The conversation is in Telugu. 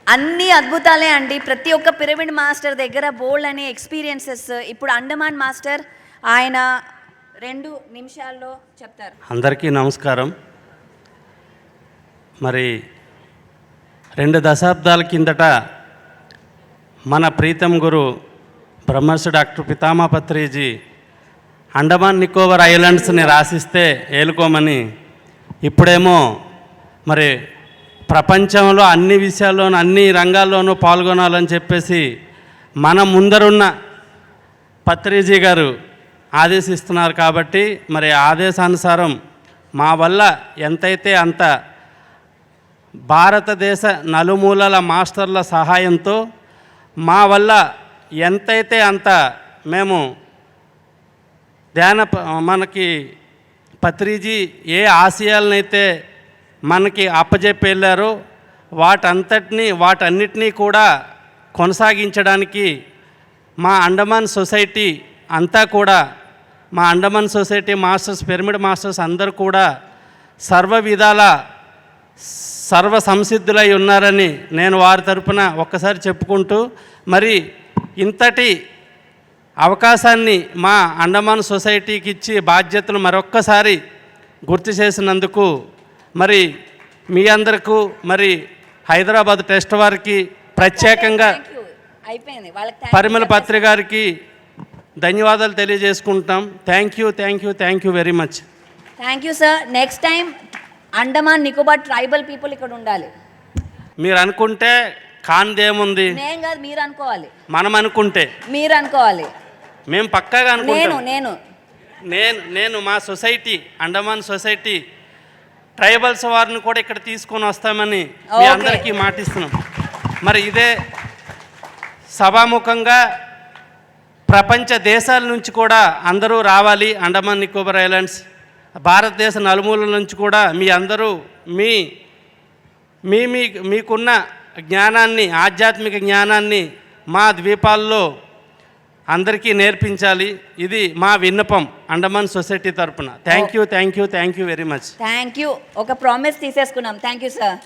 అన్ని అద్భుతాలే అండి. ప్రతి ఒక్క పిరమిడ్ మాస్టర్ దగ్గర బోల్డ్ అనే ఎక్స్పీరియన్సెస్. ఇప్పుడు అండమాన్ మాస్టర్ ఆయన 2 నిమిషాల్లో చెప్తారు. అందరికీ నమస్కారం. మరి 2 దశాబ్దాల కిందట మన ప్రీతం గురు బ్రహ్మర్షి డాక్టర్ పితామహ పత్రిజీ అండమాన్ నికోబార్ ఐలాండ్స్ని రాసిస్తే ఏలుకోమని, ఇప్పుడేమో మరి ప్రపంచంలో అన్ని విషయాల్లోనూ అన్ని రంగాల్లోనూ పాల్గొనాలని చెప్పేసి మన ముందరున్న పత్రిజీ గారు ఆదేశిస్తున్నారు. కాబట్టి మరి ఆదేశానుసారం మా వల్ల ఎంతైతే అంత భారతదేశ నలుమూలల మాస్టర్ల సహాయంతో మా వల్ల ఎంతైతే అంత మేము మనకి పత్రిజీ ఏ ఆశయాలనైతే మనకి అప్పజెప్పి వెళ్ళారో వాటన్నిటినీ కూడా కొనసాగించడానికి మా అండమాన్ సొసైటీ అంతా కూడా, మా Andaman society masters, pyramid masters అందరూ కూడా సర్వ విధాల సర్వ సంసిద్ధులై ఉన్నారని నేను వారి తరపున ఒక్కసారి చెప్పుకుంటూ, మరి ఇంతటి అవకాశాన్ని మా అండమాన్ సొసైటీకి ఇచ్చి బాధ్యతలు మరొక్కసారి గుర్తు చేసినందుకు మరి మీ అందరికీ, మరి హైదరాబాద్ టెస్ట్ వారికి ప్రత్యేకంగా పరిమళ పత్రి గారికి ధన్యవాదాలు తెలియజేసుకుంటాం. Thank you very much. Thank you sir. Next time Andaman Nicobar tribal people ఇక్కడ ఉండాలి. మీరు అనుకుంటే కాందేముంది, నేను కాదు మీరు అనుకోవాలి. మనం అనుకుంటే మీరు అనుకోవాలి. మేము పక్కాగా అనుకుంటాం. నేను మా సొసైటీ, అండమాన్ సొసైటీ ట్రైబల్స్ వారిని కూడా ఇక్కడ తీసుకొని వస్తామని మీ అందరికీ మాటిస్తున్నాం. మరి ఇదే సభాముఖంగా ప్రపంచ దేశాల నుంచి కూడా అందరూ రావాలి. అండమాన్ నికోబార్ ఐలాండ్స్, భారతదేశ నలుమూలల నుంచి కూడా మీ అందరూ మీకున్న జ్ఞానాన్ని, ఆధ్యాత్మిక జ్ఞానాన్ని మా ద్వీపాల్లో అందరికీ నేర్పించాలి. ఇది మా విన్నపం అండమాన్ సొసైటీ తరపున. Thank you very much. Thank you. ఒక ప్రామిస్ తీసేసుకున్నాం. Thank you sir.